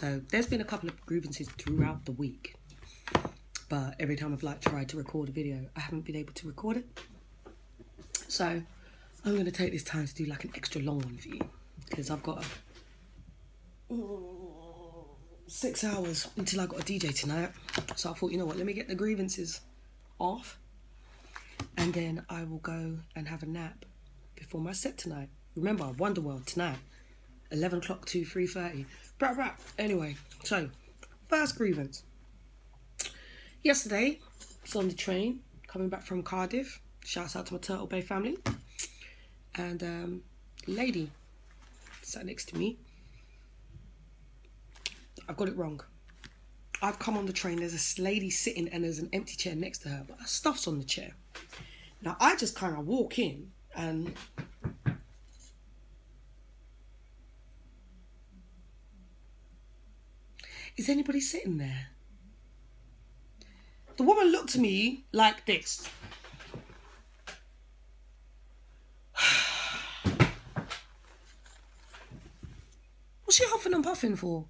So there's been a couple of grievances throughout the week. But every time I've like tried to record a video, I haven't been able to record it. So I'm going to take this time to do like an extra long one for you. Because I've got 6 hours until I got a DJ tonight. So I thought, you know what, let me get the grievances off. And then I will go and have a nap before my set tonight. Remember, Wonderworld tonight, 11 o'clock to 3:30. Anyway, so first grievance. Yesterday, I was on the train coming back from Cardiff. Shouts out to my Turtle Bay family. And a lady sat next to me. I've got it wrong. I've come on the train, there's this lady sitting and there's an empty chair next to her, but her stuff's on the chair. Now, I just kind of walk in and is anybody sitting there? The woman looked at me like this. What's she huffing and puffing for?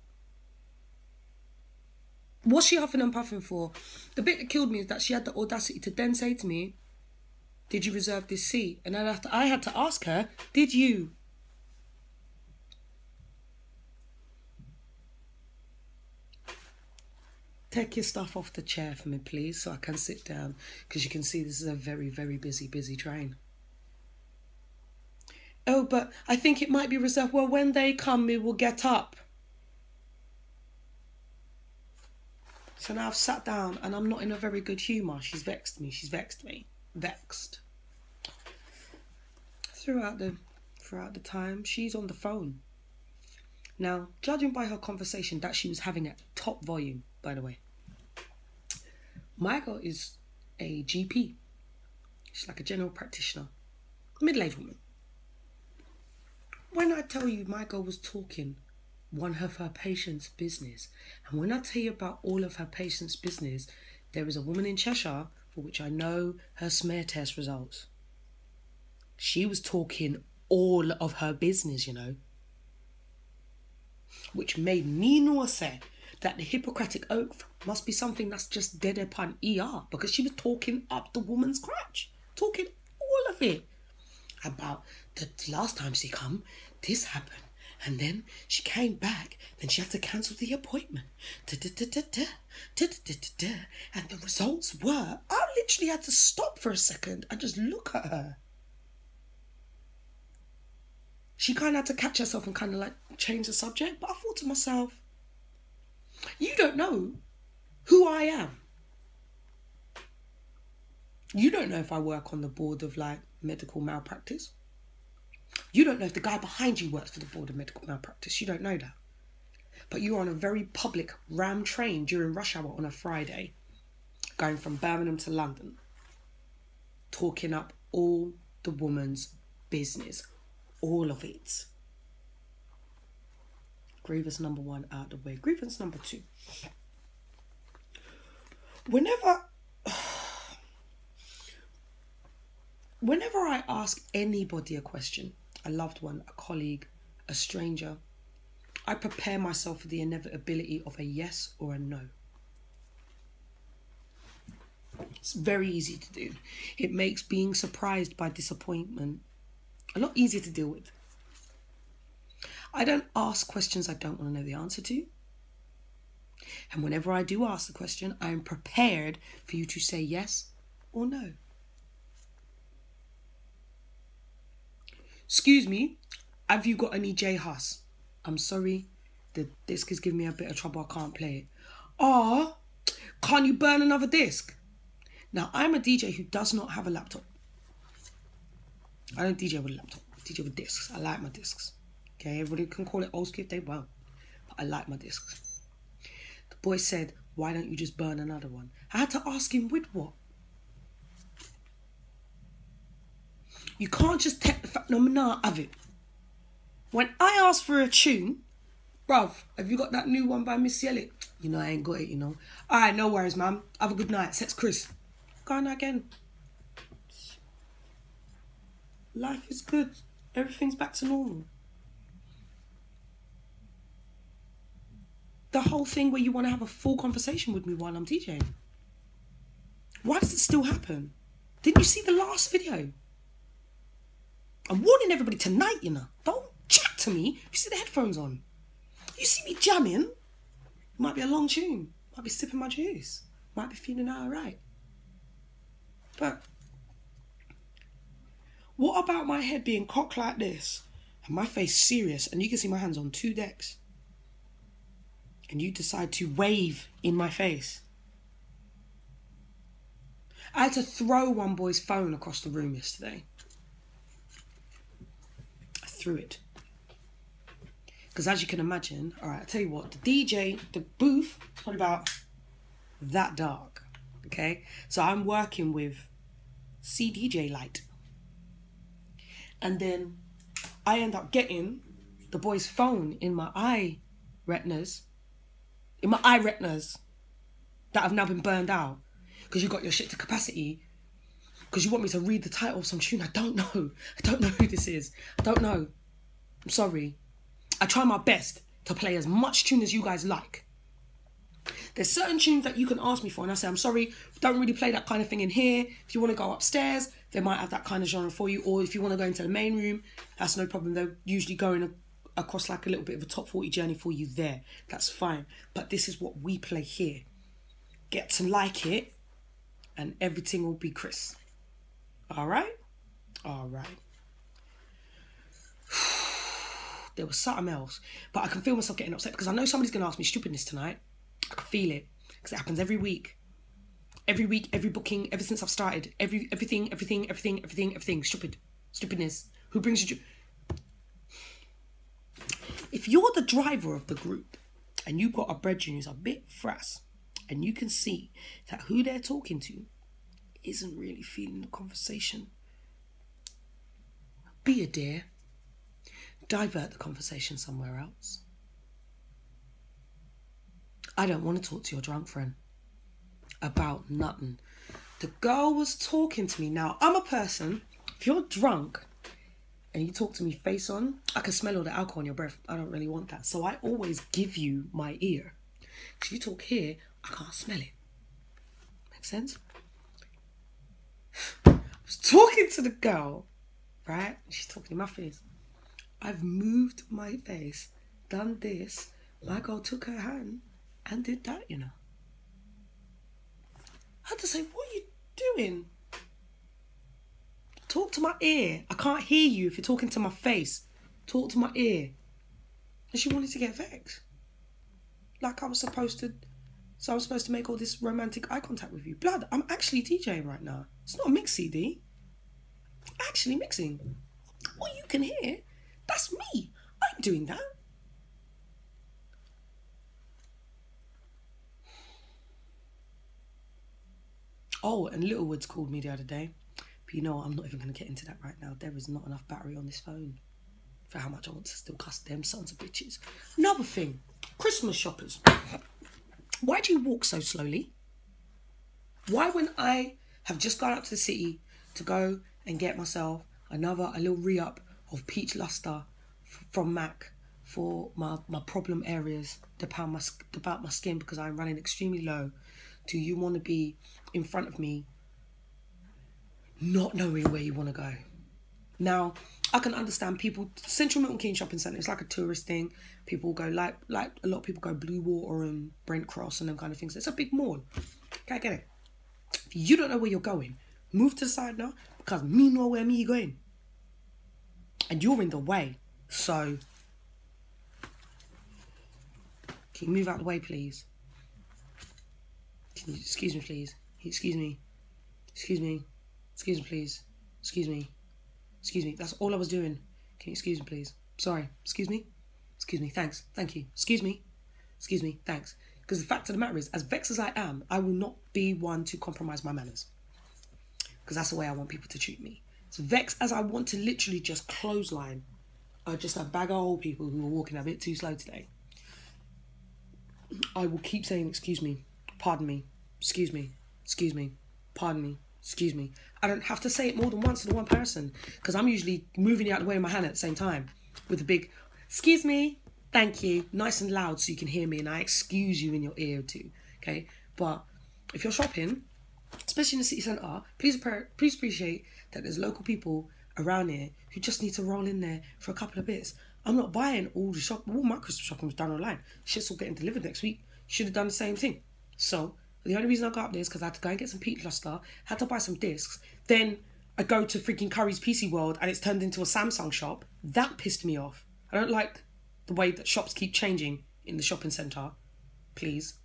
What's she huffing and puffing for? The bit that killed me is that she had the audacity to then say to me, did you reserve this seat? And I had to ask her, did you? Take your stuff off the chair for me, please, so I can sit down. Because you can see this is a very, very busy train. Oh, but I think it might be reserved. Well, when they come, we will get up. So now I've sat down and I'm not in a very good humour. She's vexed me. She's vexed me. Vexed. Throughout the time, she's on the phone. Now, judging by her conversation that she was having at top volume, by the way. My girl is a GP. She's like a general practitioner. Middle-aged woman. When I tell you my girl was talking one of her patients' business, and when I tell you about all of her patients' business, there is a woman in Cheshire for which I know her smear test results. She was talking all of her business, you know. Which made me know say that the Hippocratic Oath must be something that's just dead upon ER, because she was talking up the woman's crotch. Talking all of it. About the last time she come, this happened. And then she came back, then she had to cancel the appointment. And the results were, I literally had to stop for a second and just look at her. She kind of had to catch herself and kind of like change the subject. But I thought to myself, you don't know who I am. You don't know if I work on the board of like medical malpractice. You don't know if the guy behind you works for the board of medical malpractice. You don't know that. But you're on a very public ram train during rush hour on a Friday, going from Birmingham to London, talking up all the woman's business. All of it. Grievance number 1 out of the way. Grievance number 2. Whenever I ask anybody a question, a loved one, a colleague, a stranger, I prepare myself for the inevitability of a yes or a no. It's very easy to do. It makes being surprised by disappointment a lot easier to deal with. I don't ask questions I don't want to know the answer to. And whenever I do ask the question, I am prepared for you to say yes or no. Excuse me, have you got any J Hus? I'm sorry, the disc is giving me a bit of trouble, I can't play it. Oh, can't you burn another disc? Now, I'm a DJ who does not have a laptop. I don't DJ with a laptop, I DJ with discs. I like my discs. Okay, everybody can call it old school if they want, but I like my discs. The boy said, why don't you just burn another one? I had to ask him with what? You can't just take the fact, no, I'm not of it. When I ask for a tune, bruv, have you got that new one by Missy Elliott? You know, I ain't got it, you know. All right, no worries, man. Have a good night. Sex Chris. Go on again. Life is good. Everything's back to normal. the whole thing where you want to have a full conversation with me while I'm DJing? Why does it still happen? Didn't you see the last video? I'm warning everybody tonight, you know. Don't chat to me if you see the headphones on. You see me jamming, it might be a long tune. Might be sipping my juice. Might be feeling alright. But what about my head being cocked like this and my face serious and you can see my hands on 2 decks and you decide to wave in my face? I had to throw one boy's phone across the room yesterday. I threw it. Because as you can imagine, all right, I'll tell you what, the booth, is probably about that dark, okay? So I'm working with CDJ light. And then I end up getting the boy's phone in my eye retinas that have now been burned out. Because you got your shit to capacity. Because you want me to read the title of some tune. I don't know. I don't know who this is. I don't know. I'm sorry. I try my best to play as much tune as you guys like. There's certain tunes that you can ask me for and I say, I'm sorry, don't really play that kind of thing in here. If you want to go upstairs, they might have that kind of genre for you. Or if you want to go into the main room, that's no problem. They're usually going across like a little bit of a top 40 journey for you there. That's fine. But this is what we play here. Get to like it and everything will be crisp. All right? All right. There was something else, but I can feel myself getting upset because I know somebody's going to ask me stupidness tonight. I can feel it because it happens every week. Every week, every booking, ever since I've started. Everything. Stupidness. Who brings you... If you're the driver of the group and you've got a brethren who's a bit frass and you can see that who they're talking to isn't really feeling the conversation, be a dear. Divert the conversation somewhere else. I don't want to talk to your drunk friend about nothing. The girl was talking to me. Now, I'm a person, if you're drunk and you talk to me face on, I can smell all the alcohol in your breath. I don't really want that. So I always give you my ear. If you talk here, I can't smell it. Make sense? I was talking to the girl, right? She's talking in my face. I've moved my face, done this. My girl took her hand and did that, you know. I had to say, what are you doing? Talk to my ear. I can't hear you if you're talking to my face. Talk to my ear. And she wanted to get vexed. Like I was supposed to... So I was supposed to make all this romantic eye contact with you. Blood, I'm actually DJing right now. It's not a mix CD. I'm actually mixing. What you can hear... That's me. I'm doing that. Oh, and Littlewoods called me the other day. But you know what? I'm not even going to get into that right now. There is not enough battery on this phone for how much I want to still cuss them sons of bitches. Another thing. Christmas shoppers. Why do you walk so slowly? Why when I have just gone up to the city to go and get myself a little re-up of peach luster from MAC for my problem areas about my skin because I'm running extremely low, do you want to be in front of me not knowing where you want to go? Now, I can understand people, Central Milton Keynes Shopping Centre, it's like a tourist thing. People go like a lot of people go Blue Water and Brent Cross and them kind of things. It's a big mall. Okay, I get it. If you don't know where you're going, move to the side now because me know where me going. And you're in the way. So, can you move out the way, please? Can you, excuse me, please. Excuse me. Excuse me. Excuse me, please. Excuse me. Excuse me. That's all I was doing. Can you excuse me, please? Sorry. Excuse me. Excuse me. Thanks. Thank you. Excuse me. Excuse me. Thanks. Because the fact of the matter is, as vexed as I am, I will not be one to compromise my manners. Because that's the way I want people to treat me. As vexed as I want to literally just clothesline just a bag of old people who are walking a bit too slow today, I will keep saying, excuse me, pardon me, excuse me, pardon me, excuse me. I don't have to say it more than once to the one person because I'm usually moving out of the way of my hand at the same time with a big, excuse me, Thank you. Nice and loud so you can hear me, and I excuse you in your ear too. Okay? But if you're shopping, especially in the city centre, please appreciate that there's local people around here who just need to roll in there for a couple of bits. I'm not buying all my Christmas shopping was done online. Shit's all getting delivered next week. Should have done the same thing. So the only reason I got up there is because I had to go and get some peat cluster, had to buy some discs. Then I go to freaking Curry's PC World and it's turned into a Samsung shop. That pissed me off. I don't like the way that shops keep changing in the shopping centre. Please.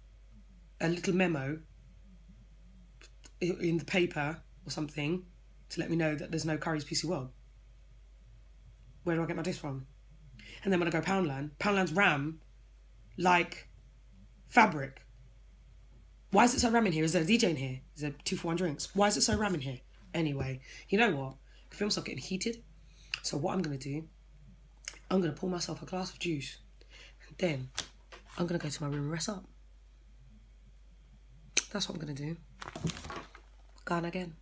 A little memo in the paper or something to let me know that there's no Curry's PC World. Where do I get my disc from? And then when I go Poundland's RAM like fabric. Why is it so ram in here? Is there a DJ in here? Is there 2 for 1 drinks? Why is it so ram in here? Anyway, you know what? I feel myself getting heated. So what I'm going to do, I'm going to pour myself a glass of juice. And then I'm going to go to my room and rest up. That's what I'm going to do. Gone again.